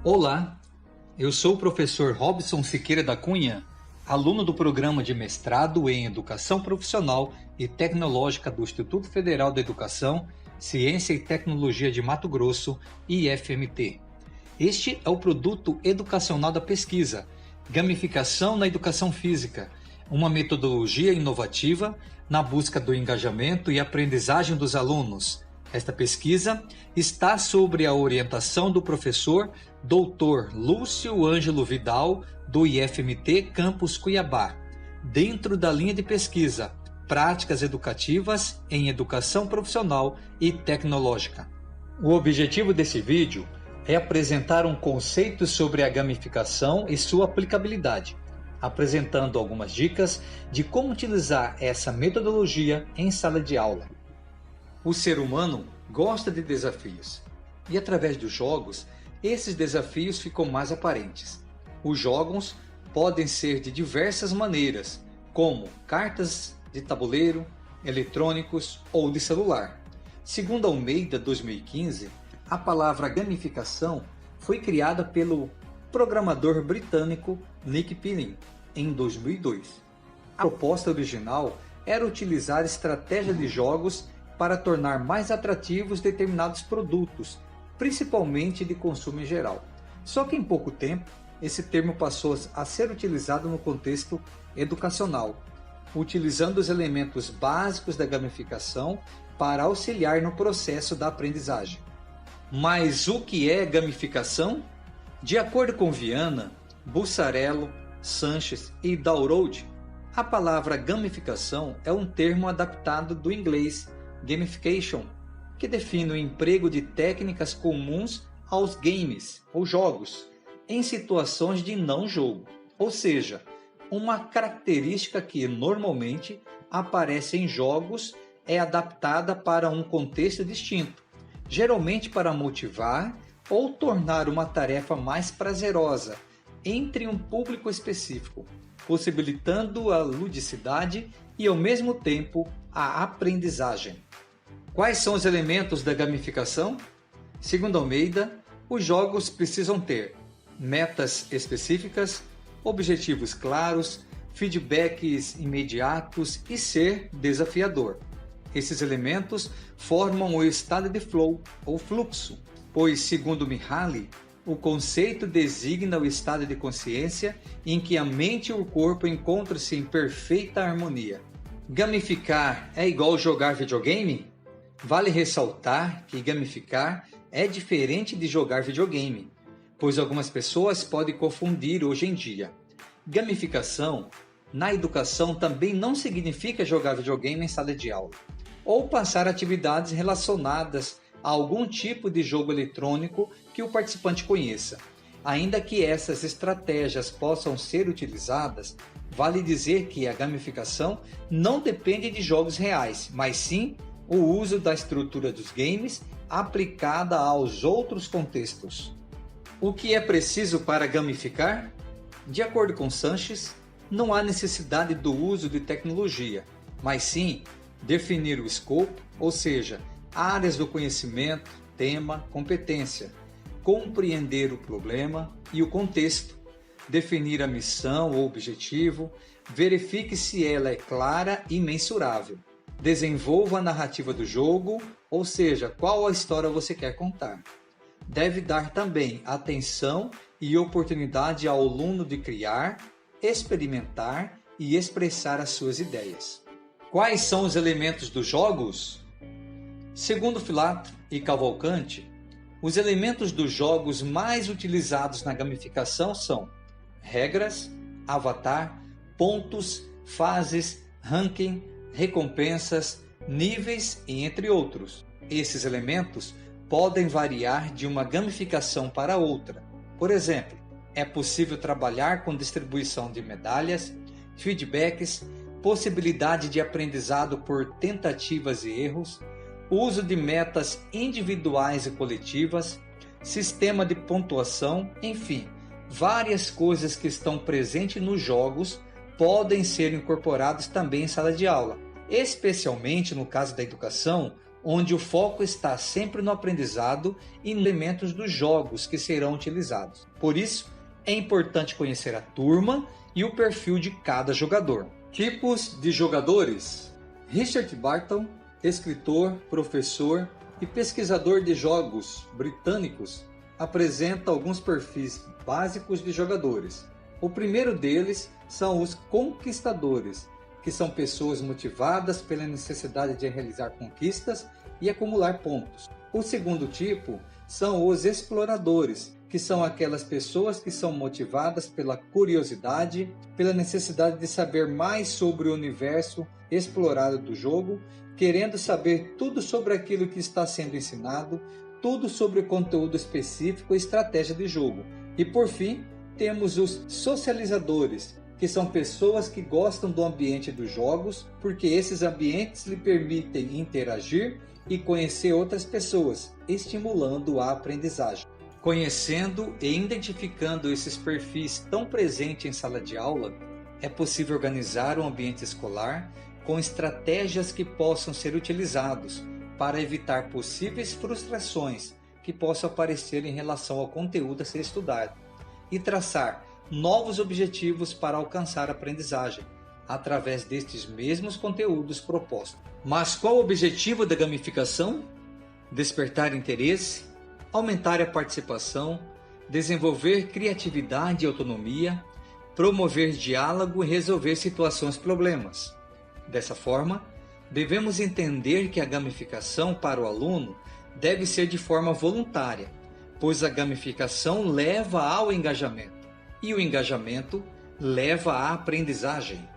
Olá, eu sou o professor Robson Siqueira da Cunha, aluno do programa de mestrado em Educação Profissional e Tecnológica do Instituto Federal da Educação, Ciência e Tecnologia de Mato Grosso, IFMT. Este é o produto educacional da pesquisa, Gamificação na Educação Física, uma metodologia inovativa na busca do engajamento e aprendizagem dos alunos. Esta pesquisa está sob a orientação do professor Dr. Lúcio Ângelo Vidal, do IFMT Campus Cuiabá, dentro da linha de pesquisa Práticas Educativas em Educação Profissional e Tecnológica. O objetivo desse vídeo é apresentar um conceito sobre a gamificação e sua aplicabilidade, apresentando algumas dicas de como utilizar essa metodologia em sala de aula. O ser humano gosta de desafios e, através dos jogos, esses desafios ficam mais aparentes. Os jogos podem ser de diversas maneiras, como cartas de tabuleiro, eletrônicos ou de celular. Segundo Almeida 2015, a palavra gamificação foi criada pelo programador britânico Nick Pilling em 2002. A proposta original era utilizar estratégias de jogos para tornar mais atrativos determinados produtos, principalmente de consumo em geral. Só que em pouco tempo, esse termo passou a ser utilizado no contexto educacional, utilizando os elementos básicos da gamificação para auxiliar no processo da aprendizagem. Mas o que é gamificação? De acordo com Viana, Bussarello, Sanches e Dalrod, a palavra gamificação é um termo adaptado do inglês gamification, que define o emprego de técnicas comuns aos games ou jogos em situações de não jogo, ou seja, uma característica que normalmente aparece em jogos é adaptada para um contexto distinto, geralmente para motivar ou tornar uma tarefa mais prazerosa entre um público específico, possibilitando a ludicidade e ao mesmo tempo a aprendizagem. Quais são os elementos da gamificação? Segundo Almeida, os jogos precisam ter metas específicas, objetivos claros, feedbacks imediatos e ser desafiador. Esses elementos formam o estado de flow ou fluxo, pois, segundo Mihaly, o conceito designa o estado de consciência em que a mente e o corpo encontram-se em perfeita harmonia. Gamificar é igual jogar videogame? Vale ressaltar que gamificar é diferente de jogar videogame, pois algumas pessoas podem confundir hoje em dia. Gamificação na educação também não significa jogar videogame em sala de aula, ou passar atividades relacionadas a algum tipo de jogo eletrônico que o participante conheça. Ainda que essas estratégias possam ser utilizadas, vale dizer que a gamificação não depende de jogos reais, mas sim o uso da estrutura dos games aplicada aos outros contextos. O que é preciso para gamificar? De acordo com Sanches, não há necessidade do uso de tecnologia, mas sim definir o escopo, ou seja, áreas do conhecimento, tema, competência, compreender o problema e o contexto, definir a missão ou objetivo, verifique se ela é clara e mensurável. Desenvolva a narrativa do jogo, ou seja, qual a história você quer contar. Deve dar também atenção e oportunidade ao aluno de criar, experimentar e expressar as suas ideias. Quais são os elementos dos jogos? Segundo Filatro e Cavalcante, os elementos dos jogos mais utilizados na gamificação são regras, avatar, pontos, fases, ranking, recompensas, níveis e entre outros. Esses elementos podem variar de uma gamificação para outra. Por exemplo, é possível trabalhar com distribuição de medalhas, feedbacks, possibilidade de aprendizado por tentativas e erros, uso de metas individuais e coletivas, sistema de pontuação, enfim, várias coisas que estão presentes nos jogos podem ser incorporadas também em sala de aula, especialmente no caso da educação, onde o foco está sempre no aprendizado e nos elementos dos jogos que serão utilizados. Por isso, é importante conhecer a turma e o perfil de cada jogador. Tipos de jogadores. Richard Barton, escritor, professor e pesquisador de jogos britânicos, apresenta alguns perfis básicos de jogadores. O primeiro deles são os conquistadores, que são pessoas motivadas pela necessidade de realizar conquistas e acumular pontos. O segundo tipo são os exploradores, que são aquelas pessoas que são motivadas pela curiosidade, pela necessidade de saber mais sobre o universo explorado do jogo, querendo saber tudo sobre aquilo que está sendo ensinado, tudo sobre o conteúdo específico e estratégia de jogo. E por fim, temos os socializadores, que são pessoas que gostam do ambiente dos jogos, porque esses ambientes lhe permitem interagir e conhecer outras pessoas, estimulando a aprendizagem. Conhecendo e identificando esses perfis tão presentes em sala de aula, é possível organizar um ambiente escolar com estratégias que possam ser utilizados para evitar possíveis frustrações que possam aparecer em relação ao conteúdo a ser estudado e traçar novos objetivos para alcançar a aprendizagem através destes mesmos conteúdos propostos. Mas qual o objetivo da gamificação? Despertar interesse, aumentar a participação, desenvolver criatividade e autonomia, promover diálogo e resolver situações-problemas. Dessa forma, devemos entender que a gamificação para o aluno deve ser de forma voluntária, pois a gamificação leva ao engajamento e o engajamento leva à aprendizagem.